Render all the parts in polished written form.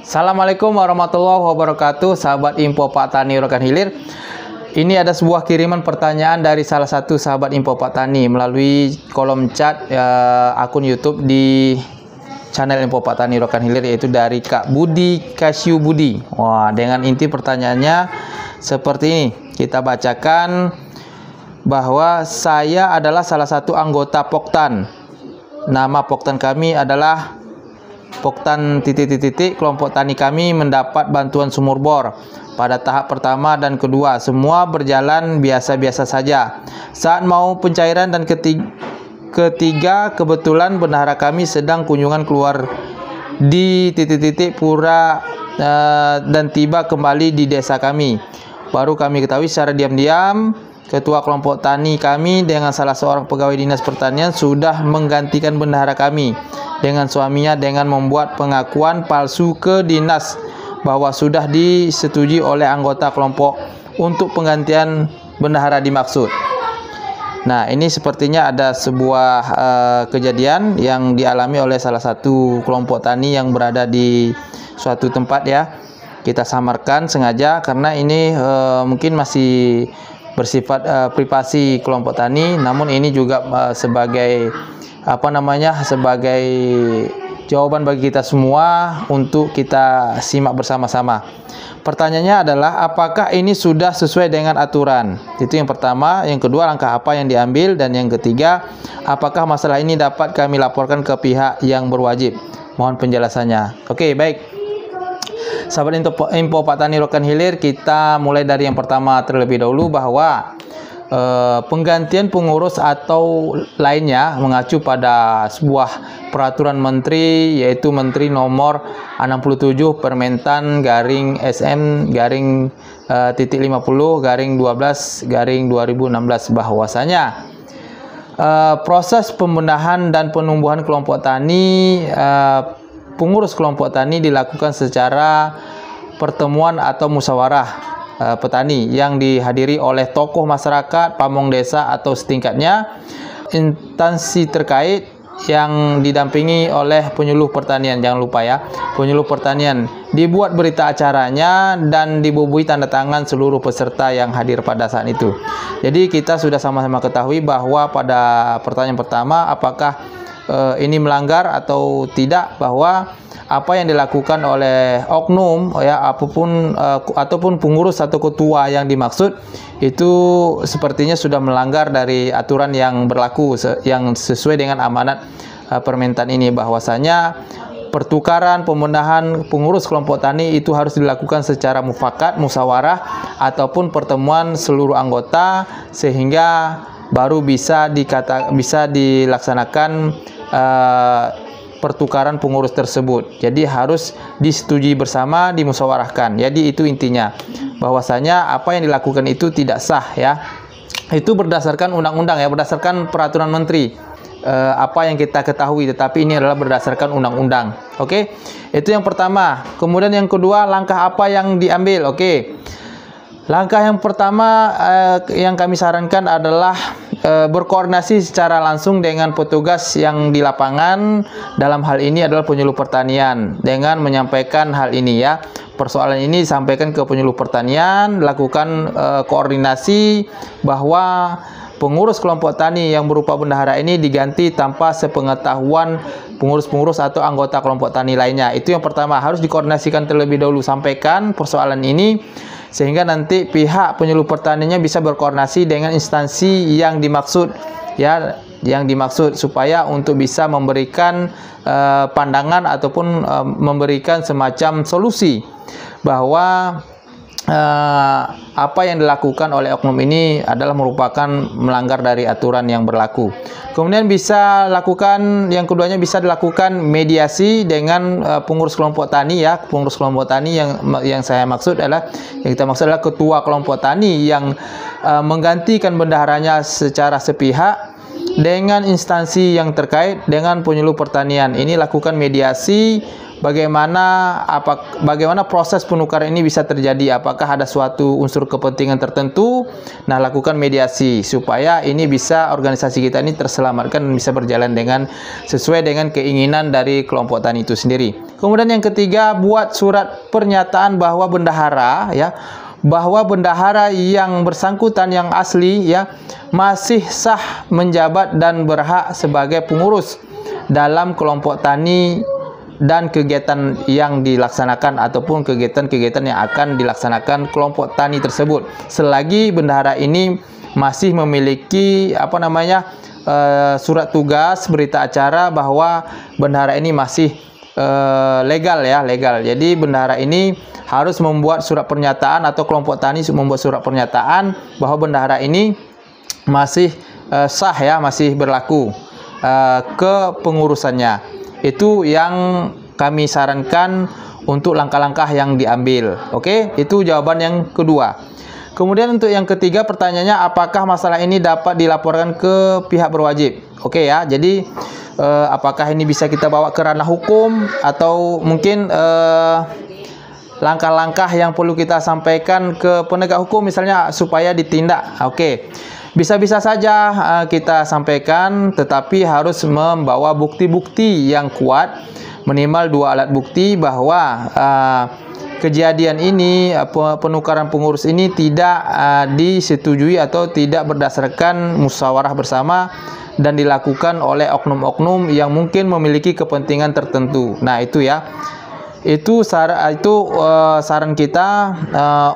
Assalamualaikum warahmatullahi wabarakatuh, sahabat info Pak Tani Rokan Hilir. Ini ada sebuah kiriman pertanyaan dari salah satu sahabat info Pak Tani melalui kolom chat akun YouTube di channel info Pak Tani Rokan Hilir, yaitu dari Kak Budi Kasyu Budi. Wah, dengan inti pertanyaannya seperti ini. Kita bacakan bahwa saya adalah salah satu anggota Poktan. Nama Poktan kami adalah Poktan ... Kelompok tani kami mendapat bantuan sumur bor pada tahap pertama dan kedua. Semua berjalan biasa-biasa saja. Saat mau pencairan dan ketiga kebetulan bendahara kami sedang kunjungan keluar di ... pura dan tiba kembali di desa kami. Baru kami ketahui secara diam-diam ketua kelompok tani kami dengan salah seorang pegawai dinas pertanian sudah menggantikan bendahara kami dengan suaminya dengan membuat pengakuan palsu ke dinas bahwa sudah disetujui oleh anggota kelompok untuk penggantian bendahara dimaksud. Nah, ini sepertinya ada sebuah kejadian yang dialami oleh salah satu kelompok tani yang berada di suatu tempat ya. Kita samarkan sengaja karena ini mungkin masih bersifat privasi kelompok tani, namun ini juga sebagai sebagai jawaban bagi kita semua untuk kita simak bersama-sama. Pertanyaannya adalah apakah ini sudah sesuai dengan aturan? Itu yang pertama. Yang kedua, langkah apa yang diambil? Dan yang ketiga, apakah masalah ini dapat kami laporkan ke pihak yang berwajib? Mohon penjelasannya. Oke, baik. Sahabat info Pak Tani Rokan Hilir, kita mulai dari yang pertama terlebih dahulu bahwa penggantian pengurus atau lainnya mengacu pada sebuah peraturan menteri, yaitu Menteri Nomor 67 Permentan /SM /50/12/2016 bahwasanya proses pembenahan dan penumbuhan kelompok tani, pengurus kelompok tani dilakukan secara pertemuan atau musyawarah petani yang dihadiri oleh tokoh masyarakat, pamong desa atau setingkatnya, instansi terkait yang didampingi oleh penyuluh pertanian. Jangan lupa ya, penyuluh pertanian. Dibuat berita acaranya dan dibubuhi tanda tangan seluruh peserta yang hadir pada saat itu. Jadi kita sudah sama-sama ketahui bahwa pada pertanyaan pertama, apakah ini melanggar atau tidak, bahwa apa yang dilakukan oleh oknum ya ataupun pengurus atau ketua yang dimaksud itu sepertinya sudah melanggar dari aturan yang berlaku yang sesuai dengan amanat permentan ini, bahwasanya pertukaran pembenahan pengurus kelompok tani itu harus dilakukan secara mufakat, musyawarah ataupun pertemuan seluruh anggota sehingga baru bisa dilaksanakan pertukaran pengurus tersebut. Jadi harus disetujui bersama, dimusyawarahkan. Jadi itu intinya, bahwasanya apa yang dilakukan itu tidak sah ya. Itu berdasarkan undang-undang ya, berdasarkan peraturan menteri. Apa yang kita ketahui, tetapi ini adalah berdasarkan undang-undang. Oke, itu yang pertama. Kemudian yang kedua, langkah apa yang diambil? Oke, langkah yang pertama yang kami sarankan adalah berkoordinasi secara langsung dengan petugas yang di lapangan, dalam hal ini adalah penyuluh pertanian, dengan menyampaikan hal ini ya. Persoalan ini disampaikan ke penyuluh pertanian, lakukan koordinasi bahwa pengurus kelompok tani yang berupa bendahara ini diganti tanpa sepengetahuan pengurus-pengurus atau anggota kelompok tani lainnya. Itu yang pertama, harus dikoordinasikan terlebih dahulu, sampaikan persoalan ini sehingga nanti pihak penyuluh pertaniannya bisa berkoordinasi dengan instansi yang dimaksud ya, yang dimaksud, supaya untuk bisa memberikan pandangan ataupun memberikan semacam solusi bahwa apa yang dilakukan oleh oknum ini adalah merupakan melanggar dari aturan yang berlaku. Kemudian bisa lakukan, yang keduanya bisa dilakukan mediasi dengan pengurus kelompok tani ya. Pengurus kelompok tani yang saya maksud adalah, yang kita maksud adalah ketua kelompok tani yang menggantikan bendaharanya secara sepihak dengan instansi yang terkait dengan penyuluh pertanian. Ini lakukan mediasi bagaimana proses penukaran ini bisa terjadi, apakah ada suatu unsur kepentingan tertentu. Nah, lakukan mediasi supaya ini bisa organisasi kita ini terselamatkan dan bisa berjalan dengan sesuai dengan keinginan dari kelompok tani itu sendiri. Kemudian yang ketiga, buat surat pernyataan bahwa bendahara yang bersangkutan yang asli ya masih sah menjabat dan berhak sebagai pengurus dalam kelompok tani dan kegiatan yang dilaksanakan ataupun kegiatan-kegiatan yang akan dilaksanakan kelompok tani tersebut, selagi bendahara ini masih memiliki surat tugas berita acara bahwa bendahara ini masih legal. Jadi bendahara ini harus membuat surat pernyataan atau kelompok tani membuat surat pernyataan bahwa bendahara ini masih sah ya, masih berlaku kepengurusannya. Itu yang kami sarankan untuk langkah-langkah yang diambil. Oke, itu jawaban yang kedua. Kemudian untuk yang ketiga, pertanyaannya apakah masalah ini dapat dilaporkan ke pihak berwajib? Oke ya, jadi apakah ini bisa kita bawa ke ranah hukum atau mungkin langkah-langkah yang perlu kita sampaikan ke penegak hukum misalnya supaya ditindak. Oke. Bisa-bisa saja kita sampaikan, tetapi harus membawa bukti-bukti yang kuat, minimal 2 alat bukti bahwa kejadian ini, penukaran pengurus ini tidak disetujui atau tidak berdasarkan musyawarah bersama dan dilakukan oleh oknum-oknum yang mungkin memiliki kepentingan tertentu. Nah, itu ya. Itu saran kita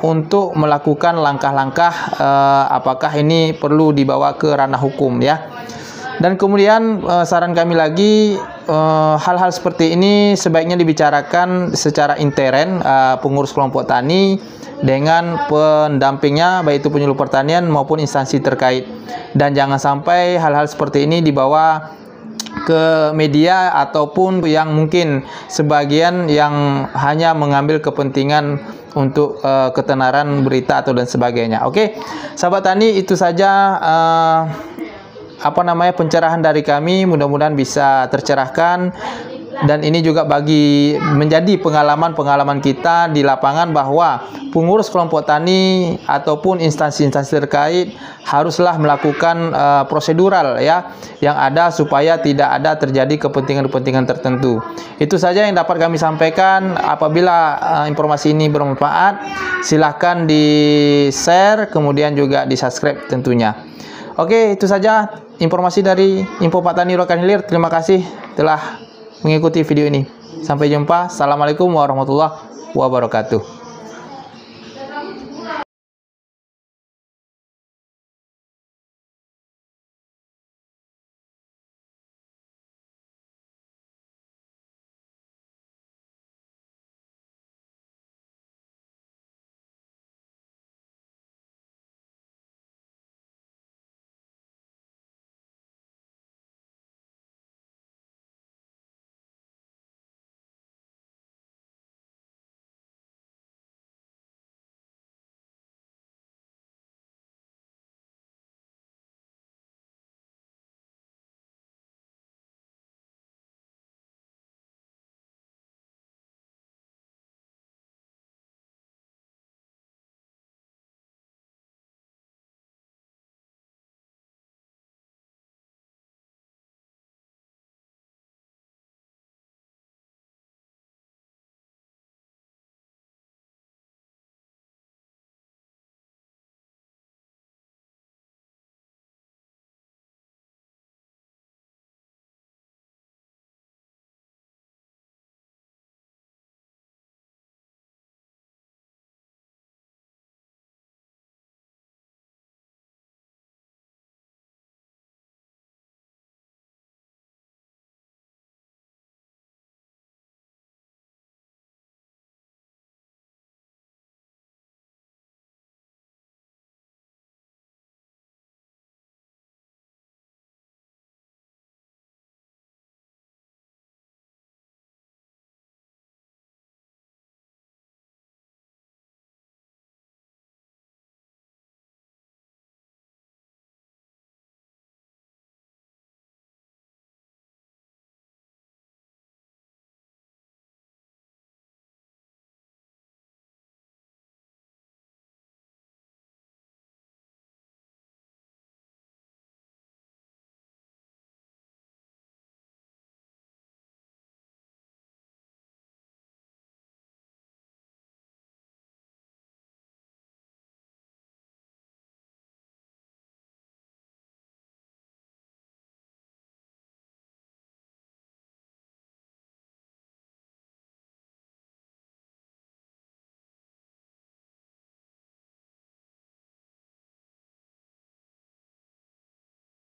untuk melakukan langkah-langkah apakah ini perlu dibawa ke ranah hukum ya. Dan kemudian saran kami lagi, hal-hal seperti ini sebaiknya dibicarakan secara intern pengurus kelompok tani dengan pendampingnya, baik itu penyuluh pertanian maupun instansi terkait. Dan jangan sampai hal-hal seperti ini dibawa ke media ataupun yang mungkin sebagian yang hanya mengambil kepentingan untuk ketenaran berita atau dan sebagainya. Oke, sahabat tani, itu saja pencerahan dari kami. Mudah-mudahan bisa tercerahkan, dan ini juga menjadi pengalaman kita di lapangan bahwa pengurus kelompok tani ataupun instansi-instansi terkait haruslah melakukan prosedural ya yang ada supaya tidak ada terjadi kepentingan-kepentingan tertentu. Itu saja yang dapat kami sampaikan. Apabila informasi ini bermanfaat, silahkan di-share, kemudian juga di-subscribe tentunya. Oke, itu saja informasi dari Info Pak Tani Rokan Hilir. Terima kasih telah mengikuti video ini. Sampai jumpa. Assalamualaikum warahmatullahi wabarakatuh.